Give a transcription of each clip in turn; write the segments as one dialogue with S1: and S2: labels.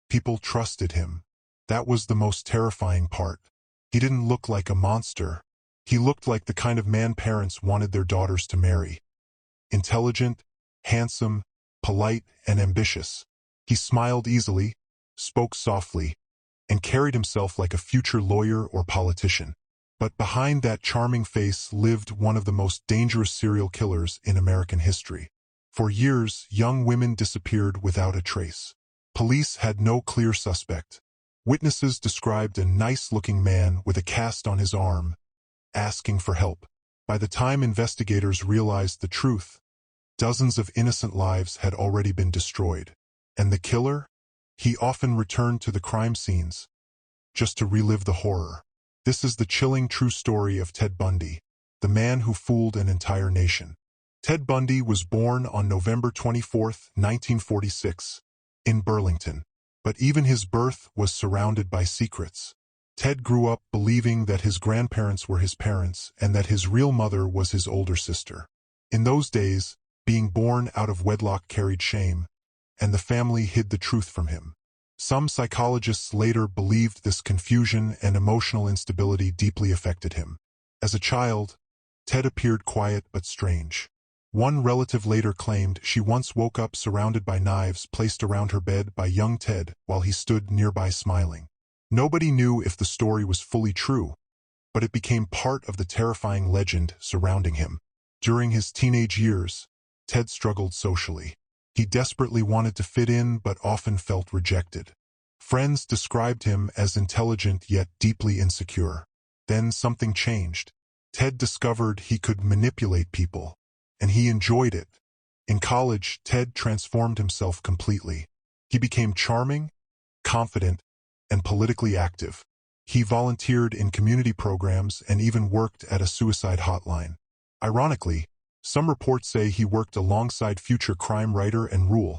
S1: People trusted him. That was the most terrifying part. He didn't look like a monster. He looked like the kind of man parents wanted their daughters to marry. Intelligent, handsome, polite, and ambitious. He smiled easily, spoke softly, and carried himself like a future lawyer or politician. But behind that charming face lived one of the most dangerous serial killers in American history. For years, young women disappeared without a trace. Police had no clear suspect. Witnesses described a nice-looking man with a cast on his arm, asking for help. By the time investigators realized the truth, dozens of innocent lives had already been destroyed. And the killer? He often returned to the crime scenes, just to relive the horror. This is the chilling true story of Ted Bundy, the man who fooled an entire nation. Ted Bundy was born on November 24, 1946, in Burlington. But even his birth was surrounded by secrets. Ted grew up believing that his grandparents were his parents and that his real mother was his older sister. In those days, being born out of wedlock carried shame, and the family hid the truth from him. Some psychologists later believed this confusion and emotional instability deeply affected him. As a child, Ted appeared quiet but strange. One relative later claimed she once woke up surrounded by knives placed around her bed by young Ted while he stood nearby smiling. Nobody knew if the story was fully true, but it became part of the terrifying legend surrounding him. During his teenage years, Ted struggled socially. He desperately wanted to fit in but often felt rejected. Friends described him as intelligent yet deeply insecure. Then something changed. Ted discovered he could manipulate people, and he enjoyed it. In college, Ted transformed himself completely. He became charming, confident, and politically active. He volunteered in community programs and even worked at a suicide hotline. Ironically, some reports say he worked alongside future crime writer and Rule,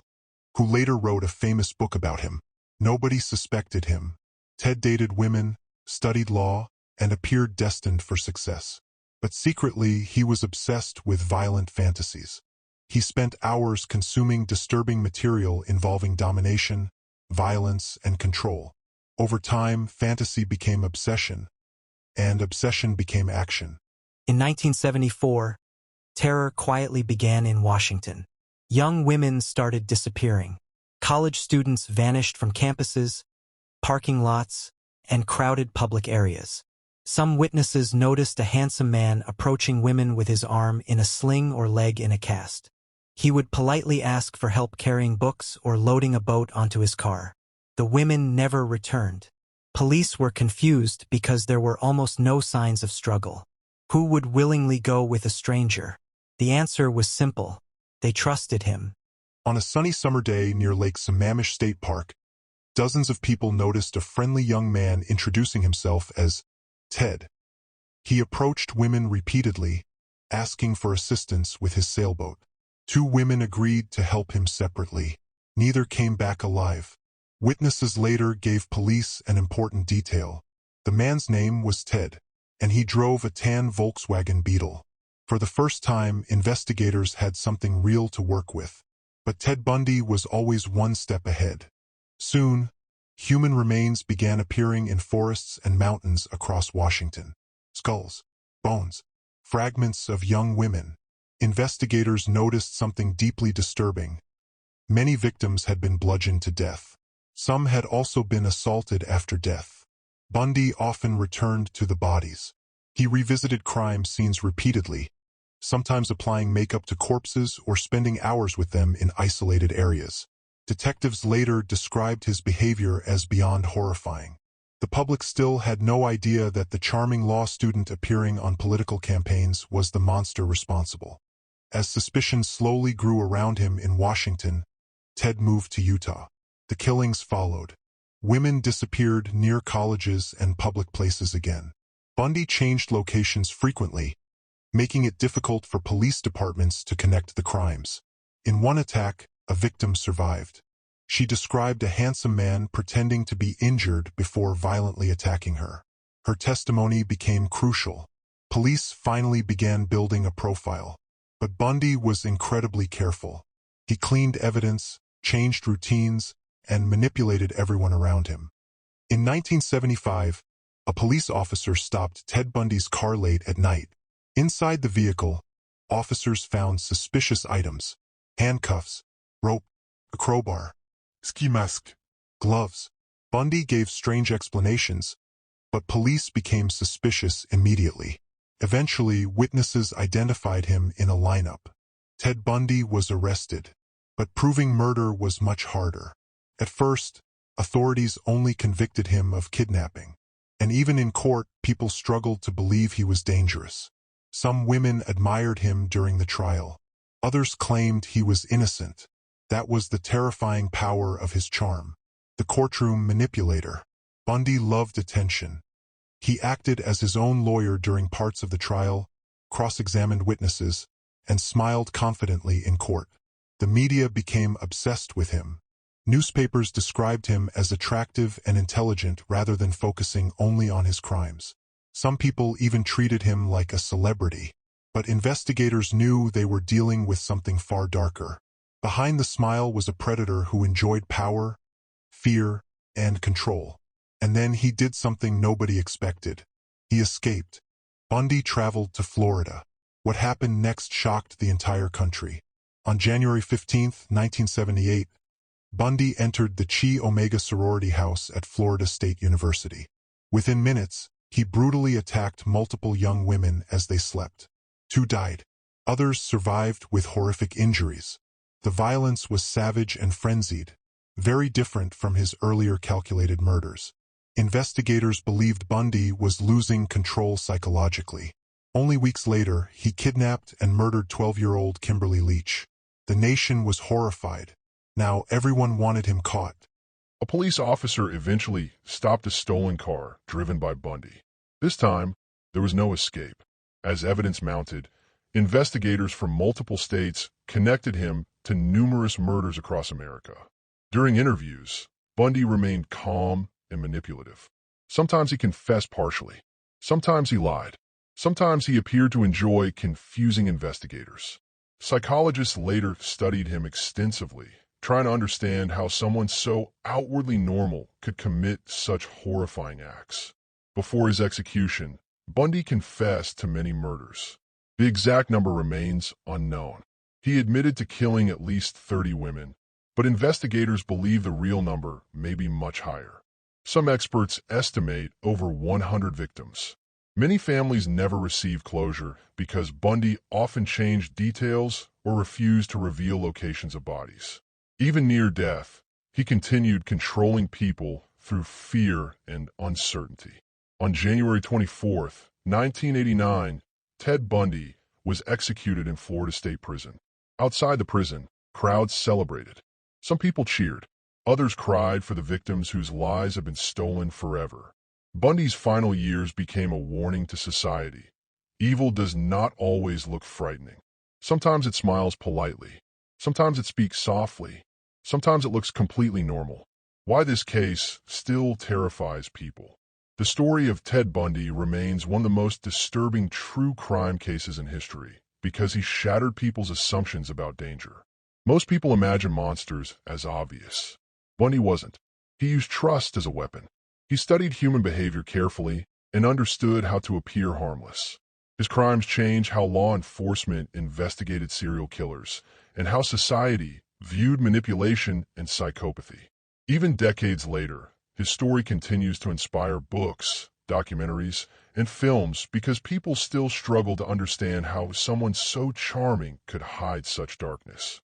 S1: who later wrote a famous book about him. Nobody suspected him. Ted dated women, studied law, and appeared destined for success. But secretly, he was obsessed with violent fantasies. He spent hours consuming disturbing material involving domination, violence, and control. Over time, fantasy became obsession, and obsession became action.
S2: In 1974, terror quietly began in Washington. Young women started disappearing. College students vanished from campuses, parking lots, and crowded public areas. Some witnesses noticed a handsome man approaching women with his arm in a sling or leg in a cast. He would politely ask for help carrying books or loading a boat onto his car. The women never returned. Police were confused because there were almost no signs of struggle. Who would willingly go with a stranger? The answer was simple. They trusted him.
S1: On a sunny summer day near Lake Sammamish State Park, dozens of people noticed a friendly young man introducing himself as Ted. He approached women repeatedly, asking for assistance with his sailboat. 2 women agreed to help him separately. Neither came back alive. Witnesses later gave police an important detail. The man's name was Ted, and he drove a tan Volkswagen Beetle. For the first time, investigators had something real to work with. But Ted Bundy was always one step ahead. Soon, human remains began appearing in forests and mountains across Washington. Skulls, bones, fragments of young women. Investigators noticed something deeply disturbing. Many victims had been bludgeoned to death. Some had also been assaulted after death. Bundy often returned to the bodies. He revisited crime scenes repeatedly, sometimes applying makeup to corpses or spending hours with them in isolated areas. Detectives later described his behavior as beyond horrifying. The public still had no idea that the charming law student appearing on political campaigns was the monster responsible. As suspicion slowly grew around him in Washington, Ted moved to Utah. The killings followed. Women disappeared near colleges and public places again. Bundy changed locations frequently, making it difficult for police departments to connect the crimes. In one attack, a victim survived. She described a handsome man pretending to be injured before violently attacking her. Her testimony became crucial. Police finally began building a profile. But Bundy was incredibly careful. He cleaned evidence, changed routines, and manipulated everyone around him. In 1975, a police officer stopped Ted Bundy's car late at night. Inside the vehicle, officers found suspicious items: handcuffs, rope, a crowbar, ski mask, gloves. Bundy gave strange explanations, but police became suspicious immediately. Eventually, witnesses identified him in a lineup. Ted Bundy was arrested, but proving murder was much harder. At first, authorities only convicted him of kidnapping, and even in court, people struggled to believe he was dangerous. Some women admired him during the trial. Others claimed he was innocent. That was the terrifying power of his charm. The courtroom manipulator. Bundy loved attention. He acted as his own lawyer during parts of the trial, cross-examined witnesses, and smiled confidently in court. The media became obsessed with him. Newspapers described him as attractive and intelligent rather than focusing only on his crimes. Some people even treated him like a celebrity. But investigators knew they were dealing with something far darker. Behind the smile was a predator who enjoyed power, fear, and control. And then he did something nobody expected. He escaped. Bundy traveled to Florida. What happened next shocked the entire country. On January 15, 1978, Bundy entered the Chi Omega sorority house at Florida State University. Within minutes, he brutally attacked multiple young women as they slept. 2 died. Others survived with horrific injuries. The violence was savage and frenzied, very different from his earlier calculated murders. Investigators believed Bundy was losing control psychologically. Only weeks later, he kidnapped and murdered 12-year-old Kimberly Leach. The nation was horrified. Now everyone wanted him caught.
S3: A police officer eventually stopped a stolen car driven by Bundy. This time, there was no escape. As evidence mounted, investigators from multiple states connected him to numerous murders across America. During interviews, Bundy remained calm and manipulative. Sometimes he confessed partially. Sometimes he lied. Sometimes he appeared to enjoy confusing investigators. Psychologists later studied him extensively, trying to understand how someone so outwardly normal could commit such horrifying acts. Before his execution, Bundy confessed to many murders. The exact number remains unknown. He admitted to killing at least 30 women, but investigators believe the real number may be much higher. Some experts estimate over 100 victims. Many families never received closure because Bundy often changed details or refused to reveal locations of bodies. Even near death, he continued controlling people through fear and uncertainty. On January 24, 1989, Ted Bundy was executed in Florida State Prison. Outside the prison, crowds celebrated. Some people cheered. Others cried for the victims whose lives had been stolen forever. Bundy's final years became a warning to society. Evil does not always look frightening. Sometimes it smiles politely. Sometimes it speaks softly. Sometimes it looks completely normal. Why this case still terrifies people. The story of Ted Bundy remains one of the most disturbing true crime cases in history because he shattered people's assumptions about danger. Most people imagine monsters as obvious. Bundy wasn't. He used trust as a weapon. He studied human behavior carefully and understood how to appear harmless. His crimes changed how law enforcement investigated serial killers and how society viewed manipulation and psychopathy. Even decades later, his story continues to inspire books, documentaries, and films because people still struggle to understand how someone so charming could hide such darkness.